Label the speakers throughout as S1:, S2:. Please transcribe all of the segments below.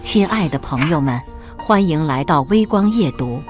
S1: 亲爱的朋友们，欢迎来到微光夜读。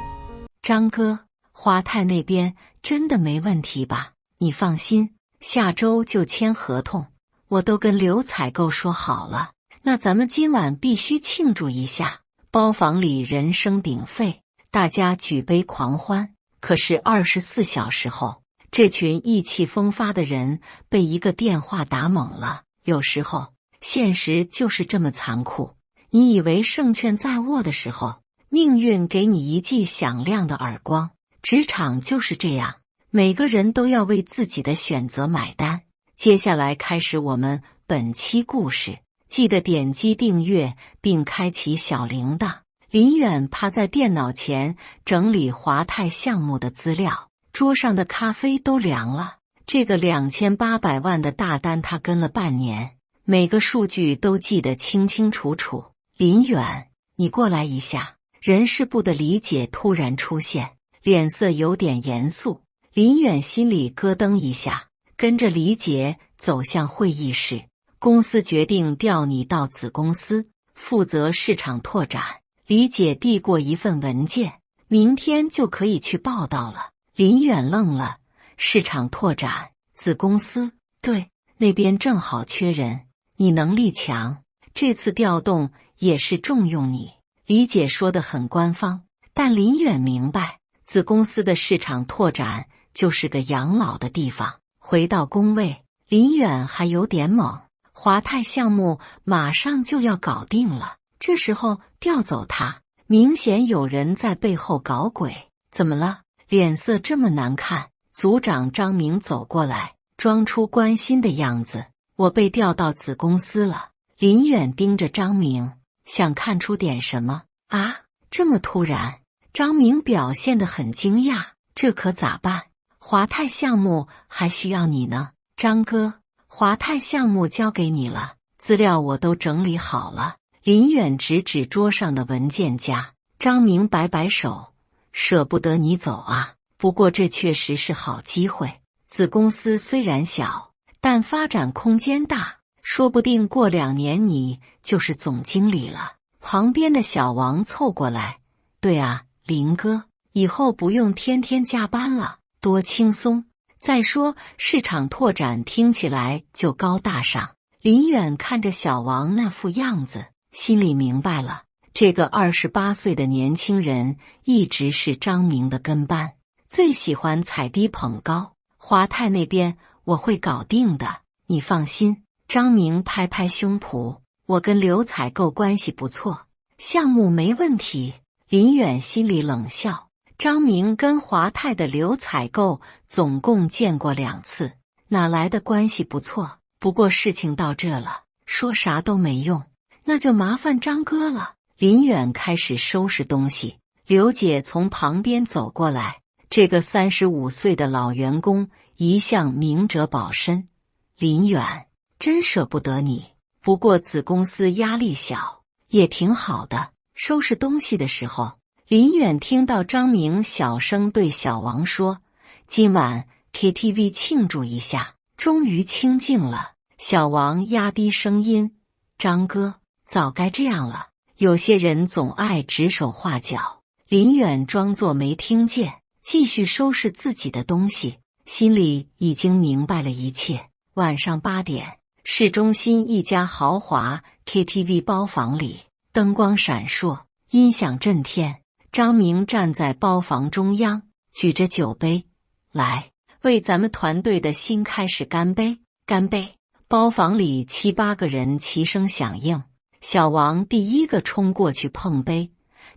S1: 张哥，华泰那边真的没问题吧？你放心，下周就签合同，我都跟刘采购说好了。那咱们今晚必须庆祝一下，包房里人声鼎沸，大家举杯狂欢。可是24小时后，这群意气风发的人被一个电话打懵了。有时候，现实就是这么残酷。你以为胜券在握的时候，命运给你一记响亮的耳光。职场就是这样，每个人都要为自己的选择买单。接下来开始我们本期故事，记得点击订阅并开启小铃铛。林远趴在电脑前整理华泰项目的资料，桌上的咖啡都凉了。这个2800万的大单他跟了半年，每个数据都记得清清楚楚。林远，你过来一下。人事部的李姐突然出现，脸色有点严肃。林远心里咯噔一下，跟着李姐走向会议室。公司决定调你到子公司，负责市场拓展。李姐递过一份文件，明天就可以去报道了。林远愣了，市场拓展，子公司？对，那边正好缺人，你能力强，这次调动也是重用你。李姐说得很官方，但林远明白，子公司的市场拓展就是个养老的地方。回到工位，林远还有点懵，华泰项目马上就要搞定了，这时候调走他，明显有人在背后搞鬼。怎么了？脸色这么难看？组长张明走过来，装出关心的样子。我被调到子公司了。林远盯着张明，想看出点什么。啊，这么突然？张明表现得很惊讶。这可咋办？华泰项目还需要你呢。张哥，华泰项目交给你了，资料我都整理好了。林远指指桌上的文件夹。张明摆摆手，舍不得你走啊。不过这确实是好机会。子公司虽然小，但发展空间大，说不定过2年你就是总经理了。旁边的小王凑过来，对啊，林哥，以后不用天天加班了，多轻松。再说市场拓展听起来就高大上。林远看着小王那副样子，心里明白了，这个28岁的年轻人一直是张明的跟班，最喜欢踩低捧高。华泰那边我会搞定的，你放心。张明拍拍胸脯，我跟刘采购关系不错，项目没问题。林远心里冷笑，张明跟华泰的刘采购总共见过2次，哪来的关系不错？不过事情到这了，说啥都没用，那就麻烦张哥了。林远开始收拾东西，刘姐从旁边走过来，这个35岁的老员工一向明哲保身。林远，真舍不得你，不过子公司压力小，也挺好的。收拾东西的时候，林远听到张明小声对小王说，今晚 KTV 庆祝一下，终于清静了。小王压低声音，张哥，早该这样了，有些人总爱指手画脚。林远装作没听见，继续收拾自己的东西，心里已经明白了一切。晚上8点，市中心一家豪华 KTV 包房里，灯光闪烁，音响震天。张明站在包房中央，举着酒杯，来，为咱们团队的新开始干杯！干杯！包房里7、8个人齐声响应。小王第一个冲过去碰杯。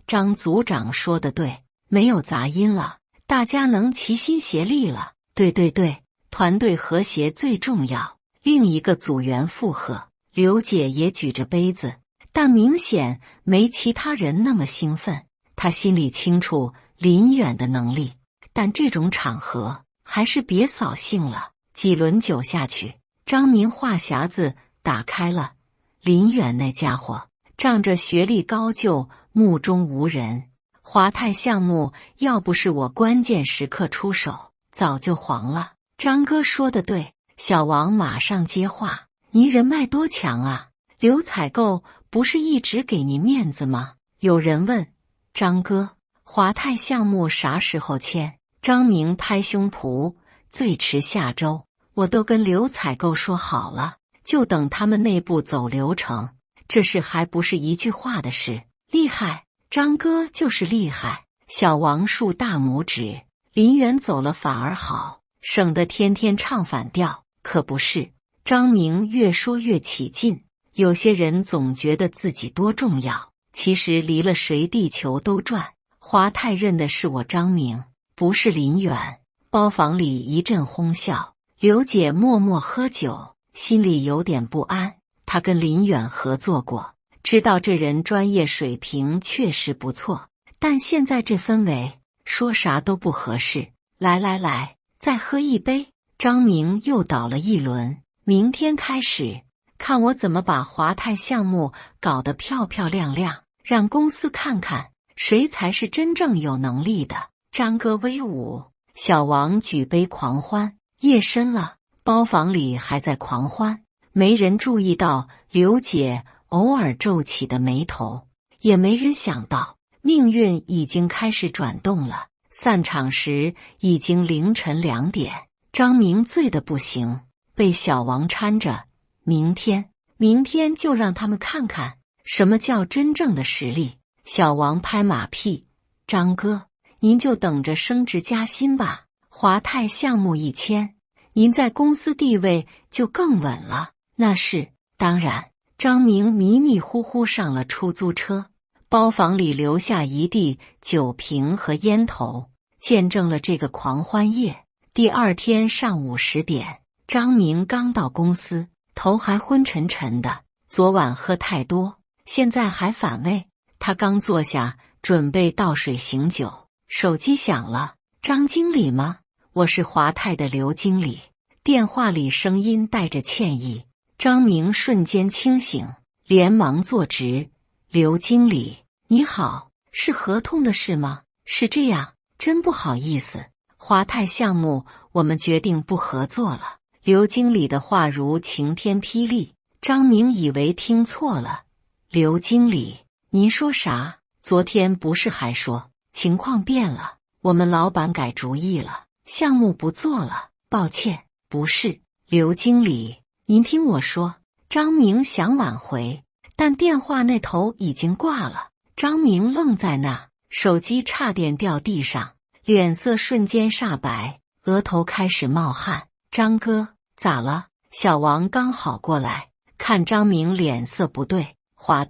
S1: 张组长说的对，没有杂音了，大家能齐心协力了。对对对，团队和谐最重要。另一个组员附和。刘姐也举着杯子，但明显没其他人那么兴奋。她心里清楚林远的能力，但这种场合还是别扫兴了。几轮酒下去，张明话匣子打开了。林远那家伙仗着学历高就目中无人，华泰项目要不是我关键时刻出手，早就黄了。张哥说的对，小王马上接话，你人脉多强啊？刘采购不是一直给您面子吗？有人问张哥，华泰项目啥时候签？张明拍胸脯，最迟下周。我都跟刘采购说好了，就等他们内部走流程。这事还不是一句话的事，厉害，张哥就是厉害。小王竖大拇指，林远走了反而好，省得天天唱反调。可不是，张明越说越起劲。有些人总觉得自己多重要，其实离了谁地球都转。华泰认的是我张明，不是林远。包房里一阵哄笑，刘姐默默喝酒，心里有点不安。她跟林远合作过，知道这人专业水平确实不错，但现在这氛围，说啥都不合适。来来来，再喝一杯。张明又倒了一轮。明天开始，看我怎么把华泰项目搞得漂漂亮亮，让公司看看谁才是真正有能力的。张哥威武，小王举杯狂欢。夜深了，包房里还在狂欢，没人注意到刘姐偶尔皱起的眉头，也没人想到命运已经开始转动了。散场时已经凌晨2点，张明醉得不行，被小王搀着。明天就让他们看看什么叫真正的实力。小王拍马屁，张哥，您就等着升职加薪吧。华泰项目一签，您在公司地位就更稳了。那是当然。张明迷迷糊糊上了出租车，包房里留下一地酒瓶和烟头，见证了这个狂欢夜。第二天上午10点，张明刚到公司，头还昏沉沉的，昨晚喝太多，现在还反胃。他刚坐下，准备倒水醒酒，手机响了。张经理吗？我是华泰的刘经理。电话里声音带着歉意。张明瞬间清醒，连忙坐直。刘经理，你好，是合同的事吗？是这样，真不好意思，华泰项目我们决定不合作了。刘经理的话如晴天霹雳，张明以为听错了。刘经理，您说啥？昨天不是还说情况变了，我们老板改主意了，项目不做了。抱歉，不是。刘经理，您听我说。张明想挽回，但电话那头已经挂了。张明愣在那，手机差点掉地上，脸色瞬间煞白，额头开始冒汗。张哥，咋了？小王刚好过来，看张明脸色不对。华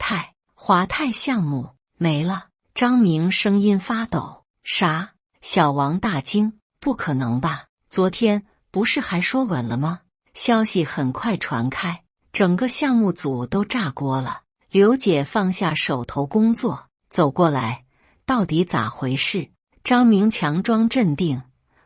S1: 泰项目没了。张明声音发抖。啥？小王大惊，不可能吧？昨天不是还说稳了吗？消息很快传开，整个项目组都炸锅了。刘姐放下手头工作，走过来，到底咋回事？张明强装镇定，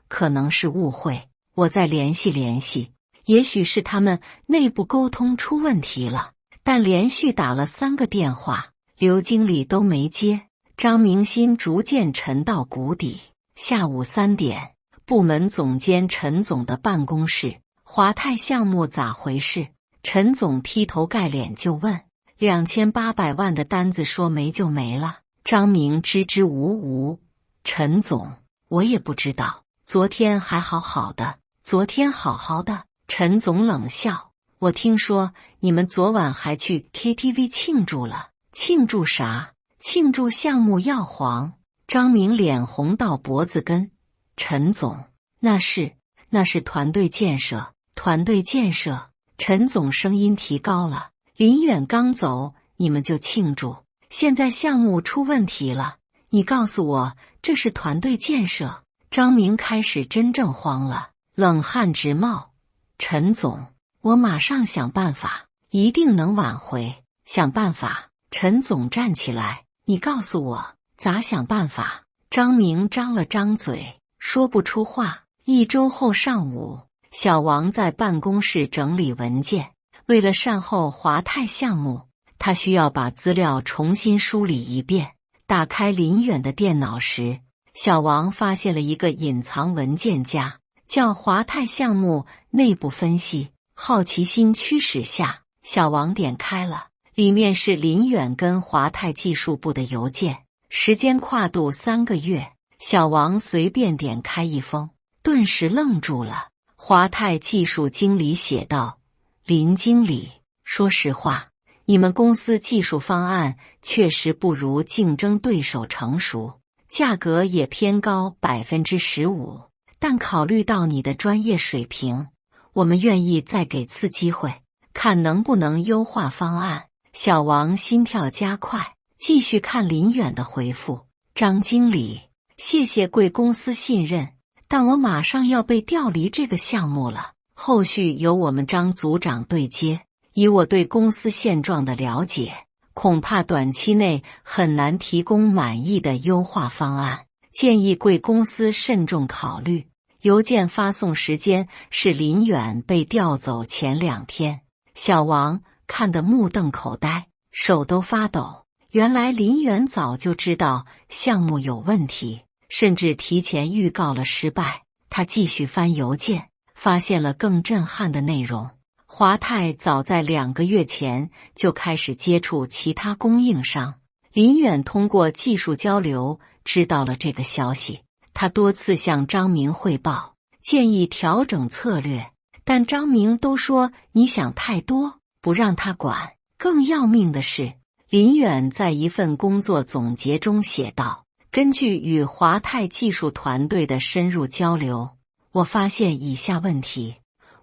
S1: 可能是误会，我再联系。也许是他们内部沟通出问题了，但连续打了3个电话，刘经理都没接。张明心逐渐沉到谷底。下午3点，部门总监陈总的办公室。华泰项目咋回事？陈总劈头盖脸就问。2800万的单子说没就没了。张明支支吾吾。陈总，我也不知道，昨天还好好的。陈总冷笑。我听说你们昨晚还去 KTV 庆祝了。庆祝啥？庆祝项目要黄。张明脸红到脖子根。陈总，那是团队建设。陈总声音提高了。林远刚走，你们就庆祝，现在项目出问题了，你告诉我这是团队建设？张明开始真正慌了，冷汗直冒。陈总，我马上想办法，一定能挽回。想办法？陈总站起来，你告诉我咋想办法？张明张了张嘴，说不出话。1周后上午，小王在办公室整理文件。为了善后华泰项目，他需要把资料重新梳理一遍。打开林远的电脑时，小王发现了一个隐藏文件夹，叫华泰项目内部分析。好奇心驱使下，小王点开了，里面是林远跟华泰技术部的邮件，时间跨度3个月。小王随便点开一封，顿时愣住了。华泰技术经理写道：林经理，说实话，你们公司技术方案确实不如竞争对手成熟，价格也偏高 15%， 但考虑到你的专业水平，我们愿意再给次机会，看能不能优化方案。小王心跳加快，继续看林远的回复：张经理，谢谢贵公司信任，但我马上要被调离这个项目了，后续由我们张组长对接。以我对公司现状的了解，恐怕短期内很难提供满意的优化方案，建议贵公司慎重考虑。邮件发送时间是林远被调走前2天。小王看得目瞪口呆，手都发抖。原来林远早就知道项目有问题，甚至提前预告了失败。他继续翻邮件，发现了更震撼的内容。华泰早在2个月前就开始接触其他供应商，林远通过技术交流知道了这个消息。他多次向张明汇报，建议调整策略，但张明都说你想太多，不让他管。更要命的是，林远在一份工作总结中写道：根据与华泰技术团队的深入交流，我发现以下问题。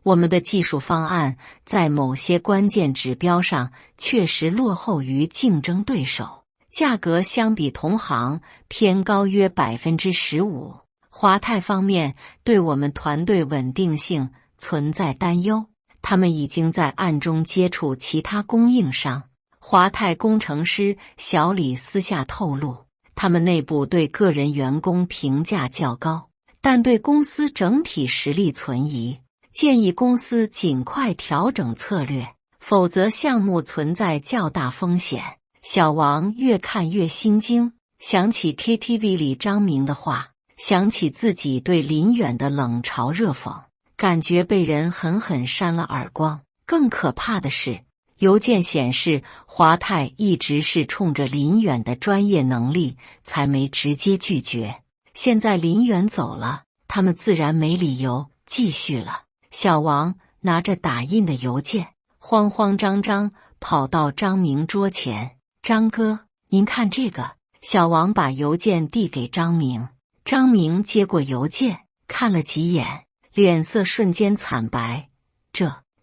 S1: 我们的技术方案在某些关键指标上确实落后于竞争对手，价格相比同行偏高约 15%。华泰方面对我们团队稳定性存在担忧，他们已经在暗中接触其他供应商。华泰工程师小李私下透露，他们内部对个人员工评价较高，但对公司整体实力存疑，建议公司尽快调整策略，否则项目存在较大风险。小王越看越心惊，想起 KTV 里张明的话，想起自己对林远的冷嘲热讽，感觉被人狠狠扇了耳光。更可怕的是，邮件显示华泰一直是冲着林远的专业能力才没直接拒绝，现在林远走了，他们自然没理由继续了。小王拿着打印的邮件，慌慌张张跑到张明桌前：张哥，您看这个。小王把邮件递给张明，张明接过邮件，看了几眼，脸色瞬间惨白。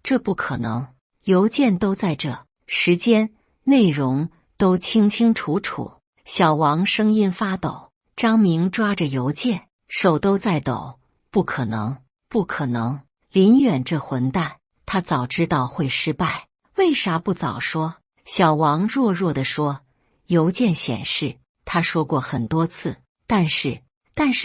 S1: 这不可能，邮件都在这，时间、内容都清清楚楚。小王声音发抖，张明抓着邮件，手都在抖。不可能，不可能！林远这混蛋，他早知道会失败，为啥不早说？小王弱弱地说：邮件显示他说过很多次，但是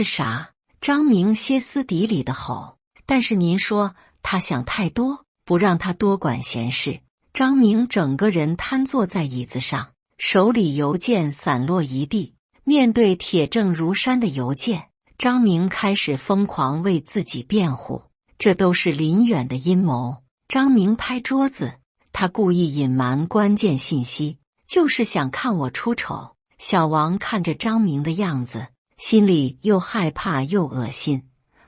S1: 啥？张明歇斯底里地吼：但是您说他想太多，不让他多管闲事。张明整个人瘫坐在椅子上，手里邮件散落一地。面对铁证如山的邮件，张明开始疯狂为自己辩护，这都是林远的阴谋。张明拍桌子，他故意隐瞒关键信息，就是想看我出丑。小王看着张明的样子，心里又害怕又恶心。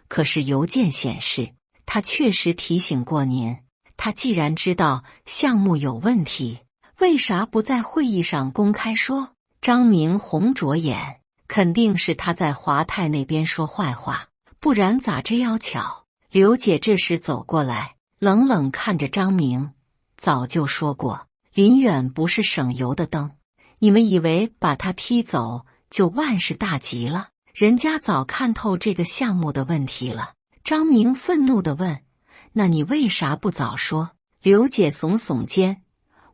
S1: 可是邮件显示，他确实提醒过您。他既然知道项目有问题，为啥不在会议上公开说？张明红着眼，肯定是他在华泰那边说坏话，不然咋这要巧？刘姐这时走过来，冷冷看着张明：早就说过，林远不是省油的灯，你们以为把他踢走就万事大吉了？人家早看透这个项目的问题了。张明愤怒地问：那你为啥不早说？刘姐耸耸肩：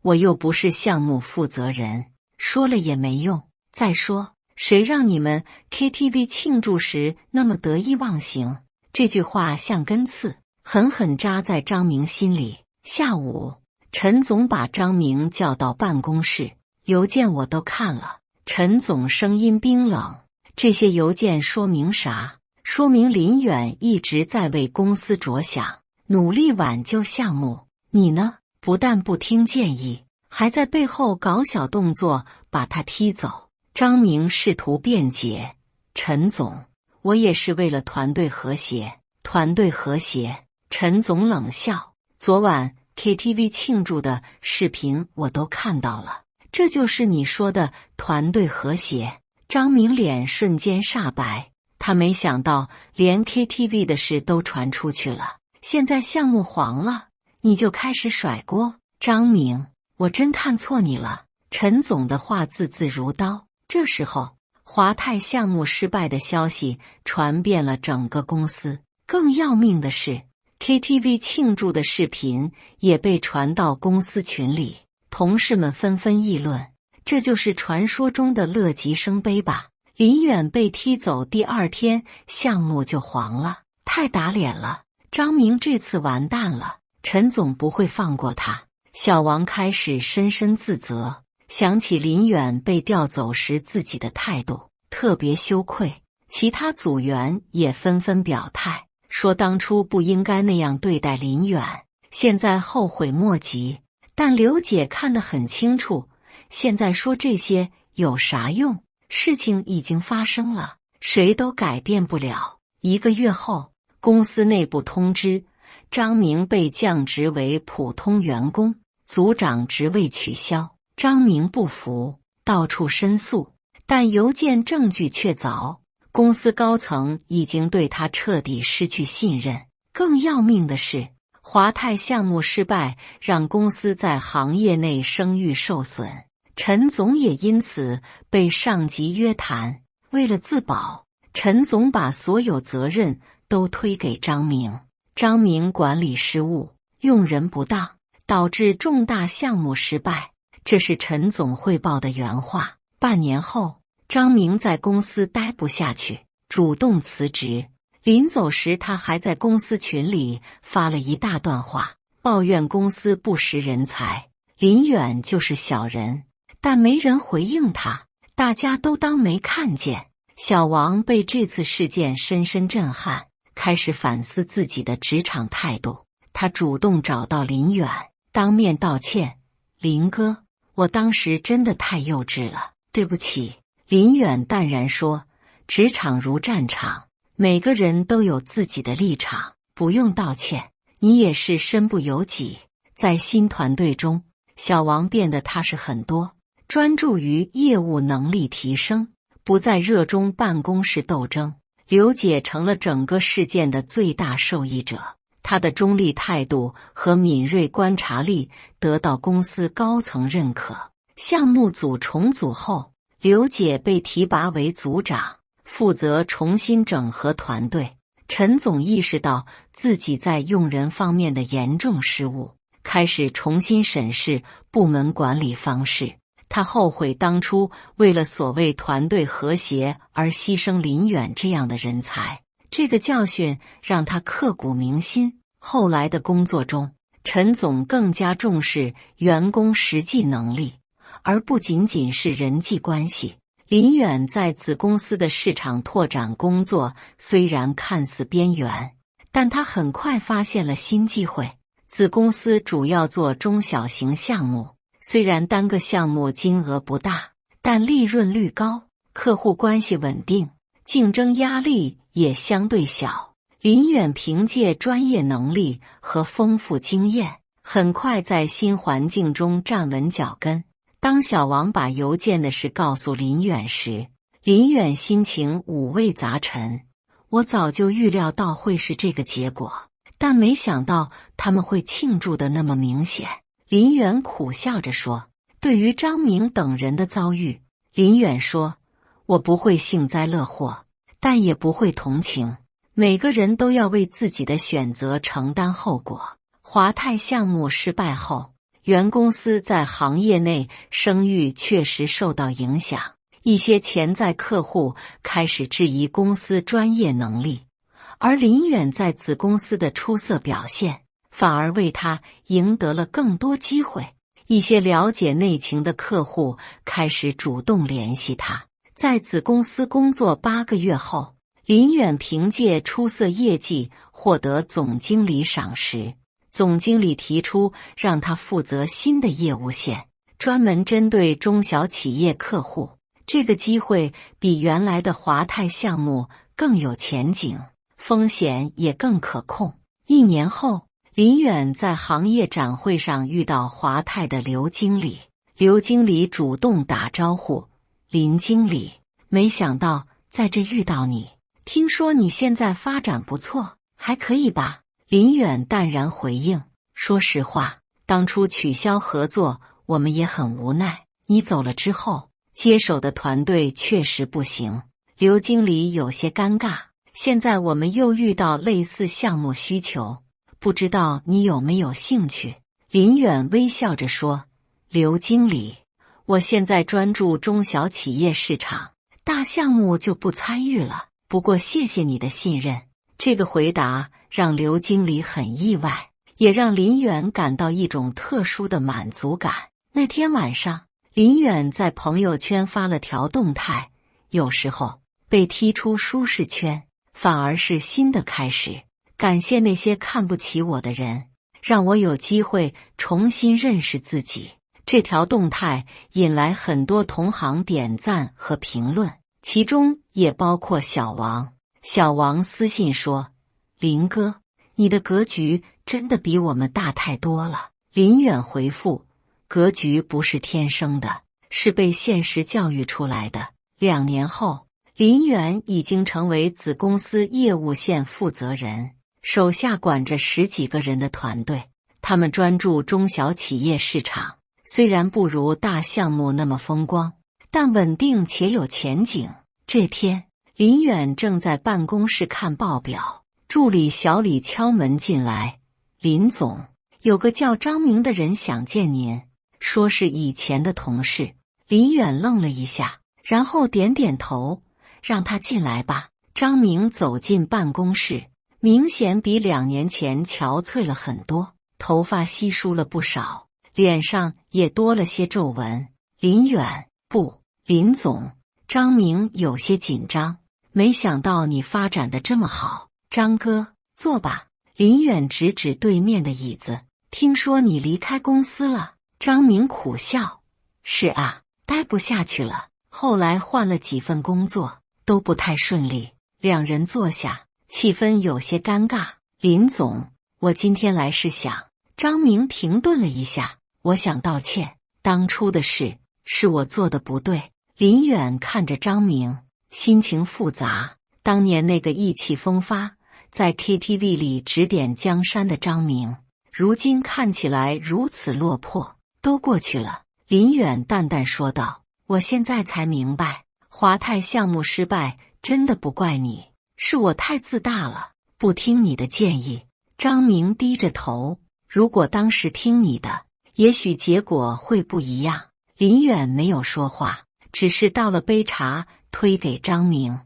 S1: 我又不是项目负责人，说了也没用。再说，谁让你们 KTV 庆祝时那么得意忘形？这句话像根刺，狠狠扎在张明心里。下午，陈总把张明叫到办公室，邮件我都看了。陈总声音冰冷：这些邮件说明啥？说明林远一直在为公司着想，努力挽救项目。你呢？不但不听建议，还在背后搞小动作把他踢走。张明试图辩解：陈总，我也是为了团队和谐。团队和谐？陈总冷笑：昨晚 KTV 庆祝的视频我都看到了，这就是你说的团队和谐？张明脸瞬间煞白，他没想到连 KTV 的事都传出去了，现在项目黄了，你就开始甩锅？张明，我真看错你了。陈总的话字字如刀。这时候，华泰项目失败的消息传遍了整个公司。更要命的是， KTV 庆祝的视频也被传到公司群里，同事们纷纷议论，这就是传说中的乐极生悲吧。林远被踢走第二天，项目就黄了，太打脸了。张明这次完蛋了，陈总不会放过他。小王开始深深自责，想起林远被调走时自己的态度，特别羞愧。其他组员也纷纷表态，说当初不应该那样对待林远，现在后悔莫及。但刘姐看得很清楚，现在说这些有啥用？事情已经发生了，谁都改变不了。1个月后，公司内部通知，张明被降职为普通员工，组长职位取消。张明不服，到处申诉，但邮件证据确凿，公司高层已经对他彻底失去信任。更要命的是，华泰项目失败让公司在行业内声誉受损，陈总也因此被上级约谈。为了自保，陈总把所有责任都推给张明。张明管理失误，用人不当，导致重大项目失败，这是陈总汇报的原话。半年后，张明在公司待不下去，主动辞职。临走时，他还在公司群里发了一大段话，抱怨公司不识人才，林远就是小人，但没人回应他，大家都当没看见。小王被这次事件深深震撼，开始反思自己的职场态度。他主动找到林远，当面道歉：林哥，我当时真的太幼稚了，对不起。林远淡然说：职场如战场，每个人都有自己的立场，不用道歉，你也是身不由己。在新团队中，小王变得踏实很多，专注于业务能力提升，不再热衷办公室斗争。刘姐成了整个事件的最大受益者，她的中立态度和敏锐观察力得到公司高层认可。项目组重组后，刘姐被提拔为组长，负责重新整合团队。陈总意识到自己在用人方面的严重失误，开始重新审视部门管理方式。他后悔当初为了所谓团队和谐而牺牲林远这样的人才，这个教训让他刻骨铭心。后来的工作中，陈总更加重视员工实际能力，而不仅仅是人际关系。林远在子公司的市场拓展工作虽然看似边缘，但他很快发现了新机会。子公司主要做中小型项目，虽然单个项目金额不大，但利润率高，客户关系稳定，竞争压力也相对小。林远凭借专业能力和丰富经验，很快在新环境中站稳脚跟。当小王把邮件的事告诉林远时，林远心情五味杂陈。我早就预料到会是这个结果，但没想到他们会庆祝的那么明显。林远苦笑着说。对于张明等人的遭遇，林远说：我不会幸灾乐祸，但也不会同情。每个人都要为自己的选择承担后果。华泰项目失败后，原公司在行业内声誉确实受到影响，一些潜在客户开始质疑公司专业能力，而林远在子公司的出色表现，反而为他赢得了更多机会。一些了解内情的客户开始主动联系他。在子公司工作8个月后，林远凭借出色业绩获得总经理赏识。总经理提出让他负责新的业务线，专门针对中小企业客户。这个机会比原来的华泰项目更有前景，风险也更可控。1年后，林远在行业展会上遇到华泰的刘经理，刘经理主动打招呼：“林经理，没想到在这遇到你，听说你现在发展不错，还可以吧？”林远淡然回应：“说实话，当初取消合作，我们也很无奈。你走了之后，接手的团队确实不行。”刘经理有些尴尬，现在我们又遇到类似项目需求，不知道你有没有兴趣？林远微笑着说：“刘经理，我现在专注中小企业市场，大项目就不参与了。不过谢谢你的信任。”这个回答让刘经理很意外，也让林远感到一种特殊的满足感。那天晚上，林远在朋友圈发了条动态：“有时候被踢出舒适圈，反而是新的开始。感谢那些看不起我的人，让我有机会重新认识自己。”这条动态引来很多同行点赞和评论，其中也包括小王。小王私信说：“林哥，你的格局真的比我们大太多了。”林远回复：“格局不是天生的，是被现实教育出来的。”2年后，林远已经成为子公司业务线负责人，手下管着10几个人的团队，他们专注中小企业市场，虽然不如大项目那么风光，但稳定且有前景。这天，林远正在办公室看报表，助理小李敲门进来：“林总，有个叫张明的人想见您，说是以前的同事。”林远愣了一下，然后点点头：“让他进来吧。”张明走进办公室，明显比2年前憔悴了很多，头发稀疏了不少，脸上也多了些皱纹。“林远，不，林总。”张明有些紧张：“没想到你发展的这么好。”“张哥，坐吧。”林远指指对面的椅子：“听说你离开公司了？”张明苦笑：“是啊，待不下去了。后来换了几份工作，都不太顺利。”2人坐下，气氛有些尴尬。“林总，我今天来是想……”张明停顿了一下：“我想道歉，当初的事是我做的不对。”林远看着张明，心情复杂。当年那个意气风发，在 KTV 里指点江山的张明，如今看起来如此落魄。都过去了，林远淡淡说道：“我现在才明白，华泰项目失败真的不怪你，是我太自大了，不听你的建议。”张明低着头：“如果当时听你的，也许结果会不一样。”林远没有说话，只是倒了杯茶推给张明：“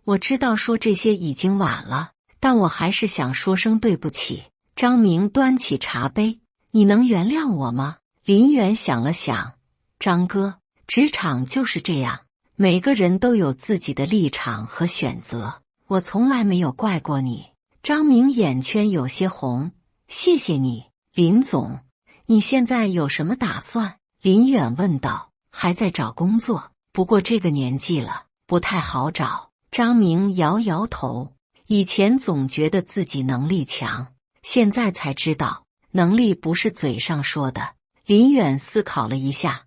S1: 我知道说这些已经晚了，但我还是想说声对不起。”张明端起茶杯：“你能原谅我吗？”林远想了想：“张哥，职场就是这样，每个人都有自己的立场和选择，我从来没有怪过你。”张明眼圈有些红：“谢谢你，林总。你现在有什么打算？”林远问道。“还在找工作，不过这个年纪了，不太好找。”张明摇摇头：“以前总觉得自己能力强，现在才知道，能力不是嘴上说的。”林远思考了一下：“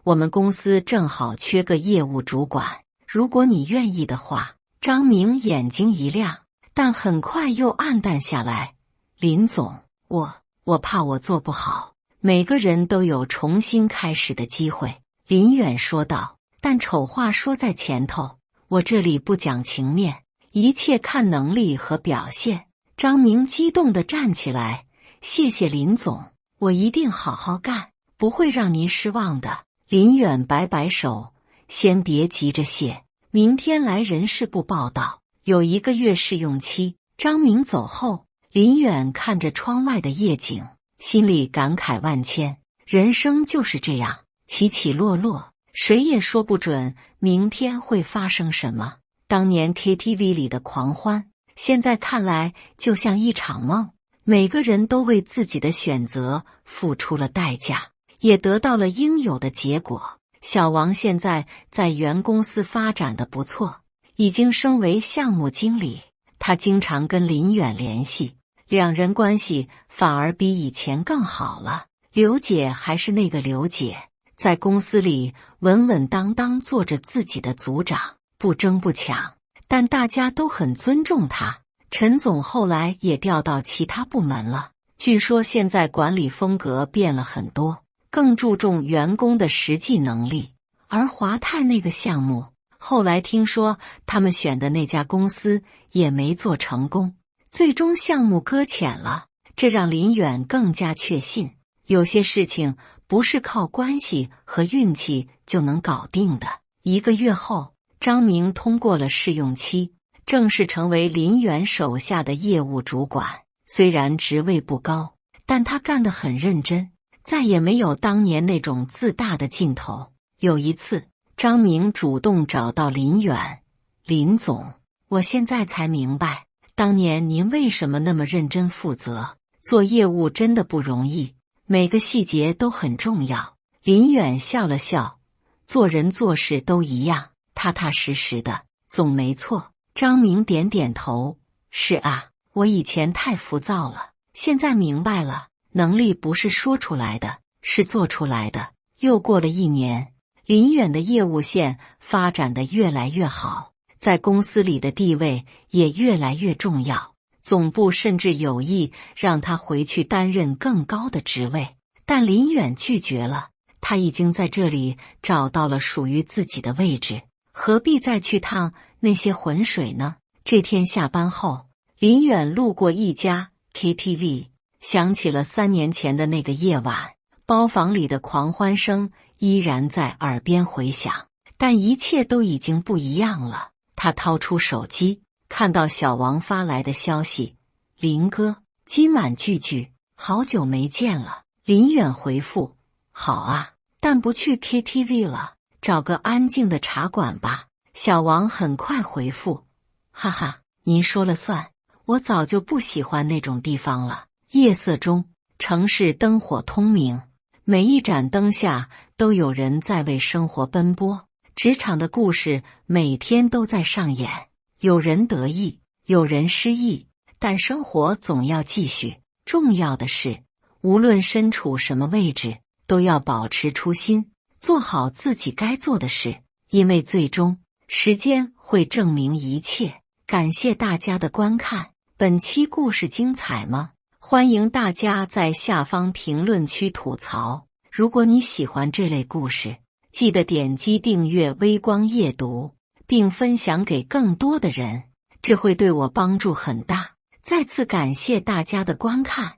S1: 我们公司正好缺个业务主管，如果你愿意的话。”张明眼睛一亮，但很快又暗淡下来：“林总，我怕我做不好。每个人都有重新开始的机会。”林远说道：“但丑话说在前头，我这里不讲情面，一切看能力和表现。”张明激动地站起来：“谢谢林总，我一定好好干，不会让您失望的。”林远摆摆手：“先别急着谢，明天来人事部报道，有1个月试用期。”张明走后，林远看着窗外的夜景，心里感慨万千。人生就是这样，起起落落，谁也说不准明天会发生什么。当年 KTV 里的狂欢，现在看来就像一场梦。每个人都为自己的选择付出了代价，也得到了应有的结果。小王现在在原公司发展的不错，已经升为项目经理。他经常跟林远联系，两人关系反而比以前更好了。刘姐还是那个刘姐，在公司里稳稳当当做着自己的组长，不争不抢，但大家都很尊重她。陈总后来也调到其他部门了，据说现在管理风格变了很多，更注重员工的实际能力。而华泰那个项目，后来听说他们选的那家公司也没做成功，最终项目搁浅了。这让林远更加确信，有些事情不是靠关系和运气就能搞定的。1个月后，张明通过了试用期，正式成为林远手下的业务主管。虽然职位不高，但他干得很认真，再也没有当年那种自大的劲头。有一次，张明主动找到林远：“林总，我现在才明白，当年您为什么那么认真负责。做业务真的不容易，每个细节都很重要。”林远笑了笑：“做人做事都一样，踏踏实实的，总没错。”张明点点头：“是啊，我以前太浮躁了，现在明白了，能力不是说出来的，是做出来的。”又过了1年，林远的业务线发展得越来越好，在公司里的地位也越来越重要。总部甚至有意让他回去担任更高的职位，但林远拒绝了。他已经在这里找到了属于自己的位置，何必再去趟那些浑水呢？这天下班后，林远路过一家 KTV， 想起了3年前的那个夜晚，包房里的狂欢声依然在耳边回响，但一切都已经不一样了。他掏出手机，看到小王发来的消息：“林哥，今晚聚聚，好久没见了。”林远回复：“好啊，但不去 KTV 了，找个安静的茶馆吧。”小王很快回复：“哈哈，您说了算，我早就不喜欢那种地方了。”夜色中，城市灯火通明，每一盏灯下都有人在为生活奔波，职场的故事每天都在上演，有人得意，有人失意，但生活总要继续。重要的是，无论身处什么位置，都要保持初心，做好自己该做的事，因为最终时间会证明一切。感谢大家的观看，本期故事精彩吗？欢迎大家在下方评论区吐槽。如果你喜欢这类故事，记得点击订阅微光夜读，并分享给更多的人，这会对我帮助很大。再次感谢大家的观看。